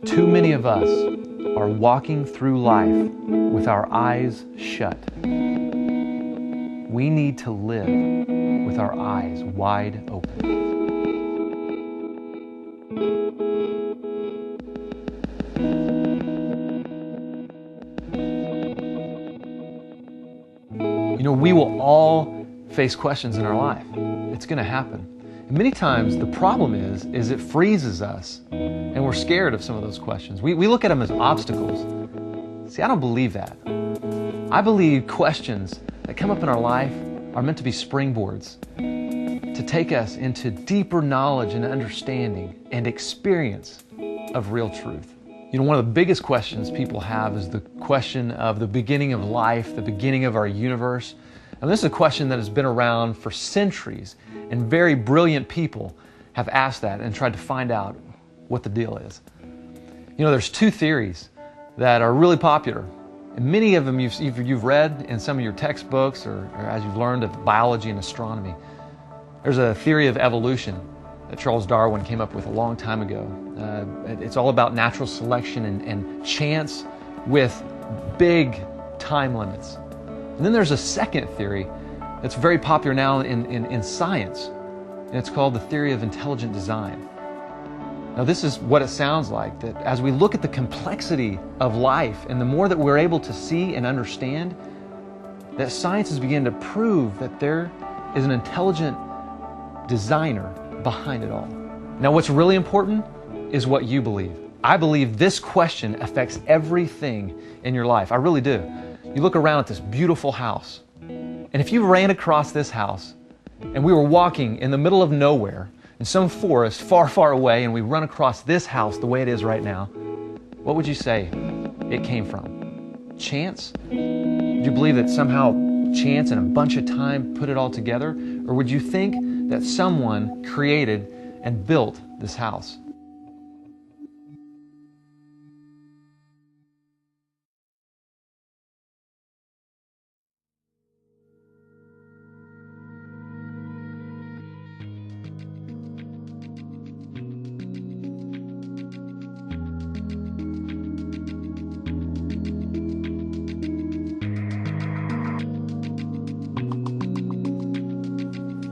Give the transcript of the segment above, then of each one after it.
Too many of us are walking through life with our eyes shut. We need to live with our eyes wide open. You know, we will all face questions in our life. It's going to happen. And many times the problem is it freezes us and we're scared of some of those questions. We look at them as obstacles. See, I don't believe that. I believe questions that come up in our life are meant to be springboards to take us into deeper knowledge and understanding and experience of real truth. You know, one of the biggest questions people have is the question of the beginning of life, the beginning of our universe. And this is a question that has been around for centuries, and very brilliant people have asked that and tried to find out what the deal is. You know, there's two theories that are really popular. And many of them you've read in some of your textbooks or as you've learned of biology and astronomy. There's a theory of evolution that Charles Darwin came up with a long time ago. It's all about natural selection and chance with big time limits. And then there's a second theory that's very popular now in science, and it's called the theory of intelligent design. Now, this is what it sounds like, that as we look at the complexity of life and the more that we're able to see and understand, that science is beginning to prove that there is an intelligent designer behind it all. Now, what's really important is what you believe. I believe this question affects everything in your life. I really do. You look around at this beautiful house, and if you ran across this house and we were walking in the middle of nowhere in some forest far, far away, and we run across this house the way it is right now, what would you say it came from? Chance? Would you believe that somehow chance and a bunch of time put it all together? Or would you think that someone created and built this house?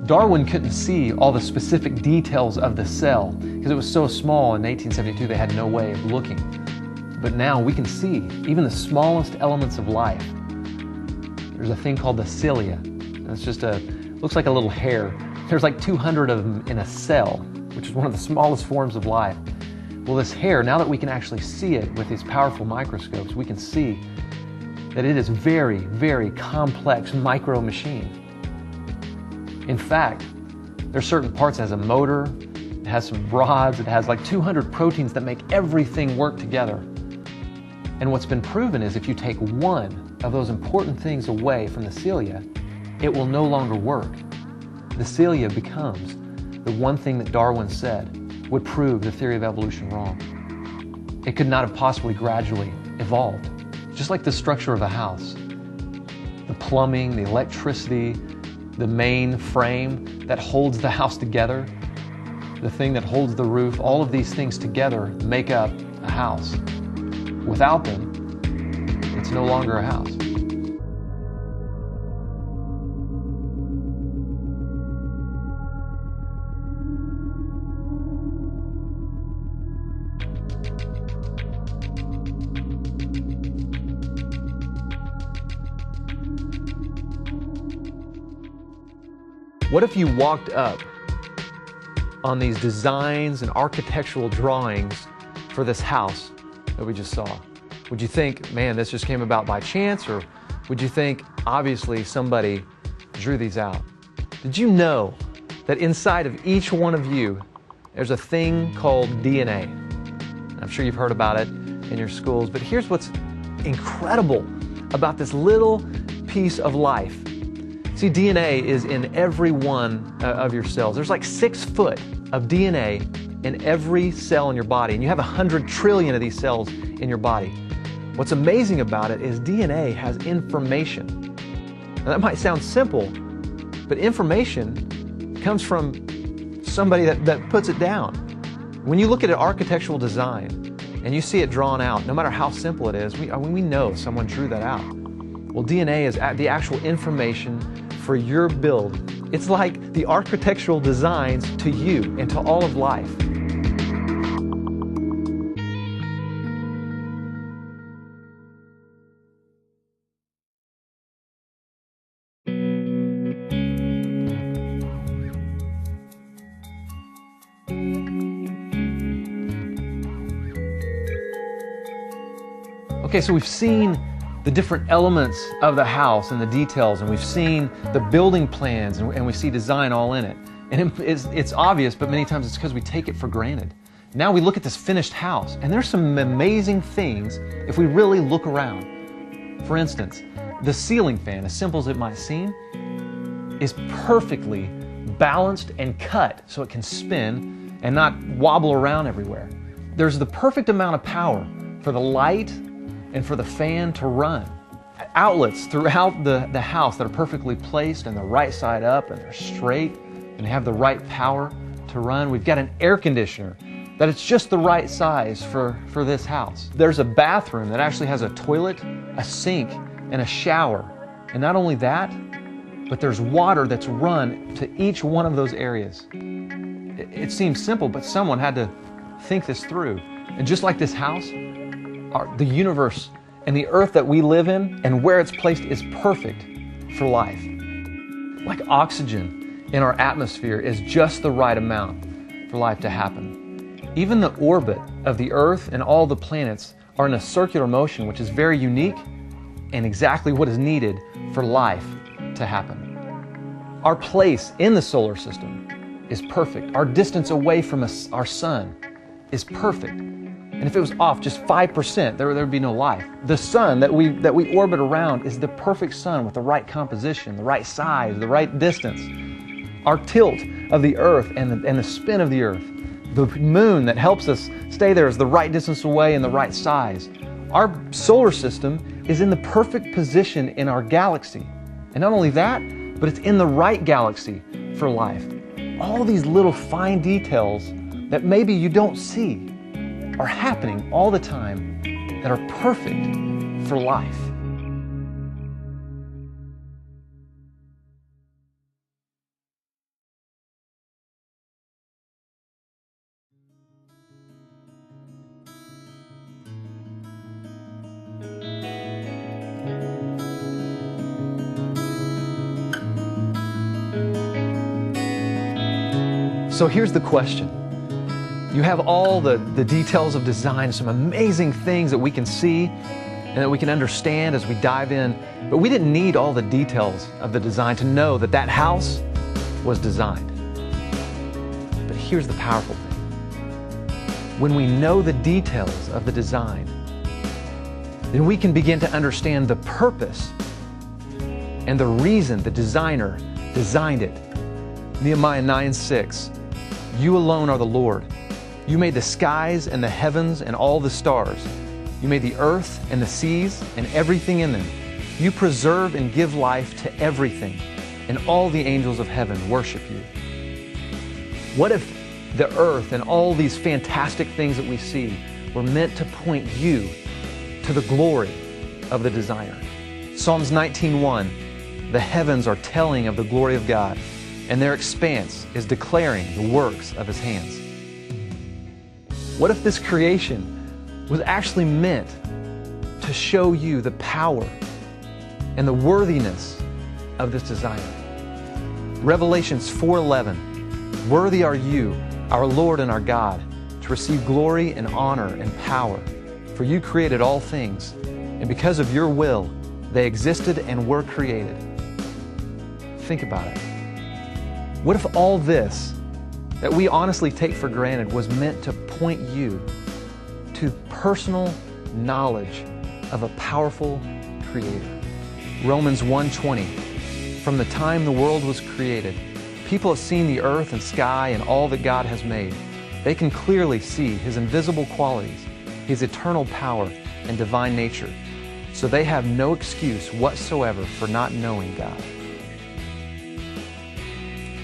Darwin couldn't see all the specific details of the cell because it was so small in 1872 they had no way of looking. But now we can see even the smallest elements of life. There's a thing called the cilia. It's just looks like a little hair. There's like 200 of them in a cell, which is one of the smallest forms of life. Well, this hair, now that we can actually see it with these powerful microscopes, we can see that it is very, very complex micro machine. In fact, there's certain parts. It has a motor, it has some rods, it has like 200 proteins that make everything work together. And what's been proven is if you take one of those important things away from the cilia, it will no longer work. The cilia becomes the one thing that Darwin said would prove the theory of evolution wrong. It could not have possibly gradually evolved. Just like the structure of a house, the plumbing, the electricity, the main frame that holds the house together, the thing that holds the roof, all of these things together make up a house. Without them, it's no longer a house. What if you walked up on these designs and architectural drawings for this house that we just saw? Would you think, man, this just came about by chance, or would you think, obviously, somebody drew these out? Did you know that inside of each one of you, there's a thing called DNA? I'm sure you've heard about it in your schools, but here's what's incredible about this little piece of life. See, DNA is in every one of your cells. There's like 6 foot of DNA in every cell in your body, and you have 100 trillion of these cells in your body. What's amazing about it is DNA has information. Now, that might sound simple, but information comes from somebody that puts it down. When you look at an architectural design and you see it drawn out, no matter how simple it is, we know someone drew that out. Well, DNA is the actual information for your build. It's like the architectural designs to you and to all of life. Okay, so we've seen the different elements of the house and the details, and we've seen the building plans, and we see design all in it. And it's obvious, but many times it's because we take it for granted. Now we look at this finished house, and there's some amazing things if we really look around. For instance, the ceiling fan, as simple as it might seem, is perfectly balanced and cut so it can spin and not wobble around everywhere. There's the perfect amount of power for the light and for the fan to run. Outlets throughout the house that are perfectly placed and the right side up and they're straight and have the right power to run. We've got an air conditioner that it's just the right size for this house. There's a bathroom that actually has a toilet, a sink, and a shower. And not only that, but there's water that's run to each one of those areas. It seems simple, but someone had to think this through. And just like this house, the universe and the earth that we live in and where it's placed is perfect for life. Like oxygen in our atmosphere is just the right amount for life to happen. Even the orbit of the earth and all the planets are in a circular motion, which is very unique and exactly what is needed for life to happen. Our place in the solar system is perfect. Our distance away from our sun is perfect. And if it was off just 5%, there would be no life. The sun that we orbit around is the perfect sun with the right composition, the right size, the right distance. Our tilt of the earth and the spin of the earth, the moon that helps us stay there is the right distance away and the right size. Our solar system is in the perfect position in our galaxy. And not only that, but it's in the right galaxy for life. All these little fine details that maybe you don't see are happening all the time that are perfect for life. So here's the question. You have all the details of design, some amazing things that we can see and that we can understand as we dive in. But we didn't need all the details of the design to know that that house was designed. But here's the powerful thing. When we know the details of the design, then we can begin to understand the purpose and the reason the designer designed it. Nehemiah 9:6, "You alone are the Lord. You made the skies and the heavens and all the stars. You made the earth and the seas and everything in them. You preserve and give life to everything, and all the angels of heaven worship you." What if the earth and all these fantastic things that we see were meant to point you to the glory of the designer? Psalms 19:1, "The heavens are telling of the glory of God, and their expanse is declaring the works of His hands." What if this creation was actually meant to show you the power and the worthiness of this designer? Revelations 4:11, "Worthy are you, our Lord and our God, to receive glory and honor and power, for you created all things, and because of your will they existed and were created." Think about it. What if all this that we honestly take for granted was meant to point you to personal knowledge of a powerful Creator? Romans 1:20, "From the time the world was created, people have seen the earth and sky and all that God has made. They can clearly see His invisible qualities, His eternal power and divine nature, so they have no excuse whatsoever for not knowing God."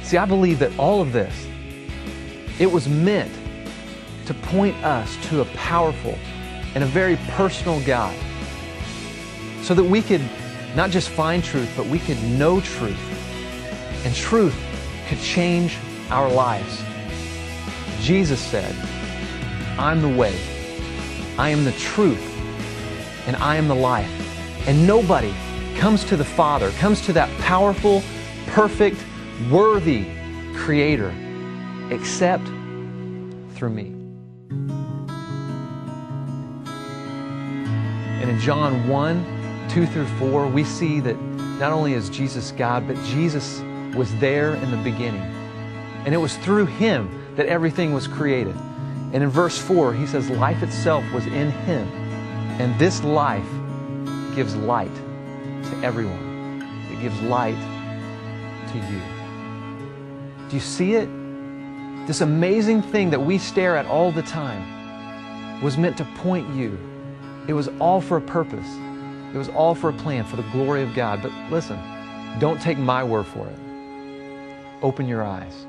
See, I believe that all of this, it was meant to point us to a powerful and a very personal God, so that we could not just find truth, but we could know truth, and truth could change our lives. Jesus said, I'm the way, I am the truth, and I am the life. And nobody comes to the Father, comes to that powerful, perfect, worthy Creator, except through me. And in John 1:2-4, we see that not only is Jesus God, but Jesus was there in the beginning. And it was through Him that everything was created. And in verse 4, He says, life itself was in Him, and this life gives light to everyone. It gives light to you. Do you see it? This amazing thing that we stare at all the time was meant to point you. It was all for a purpose. It was all for a plan, for the glory of God. But listen, don't take my word for it. Open your eyes.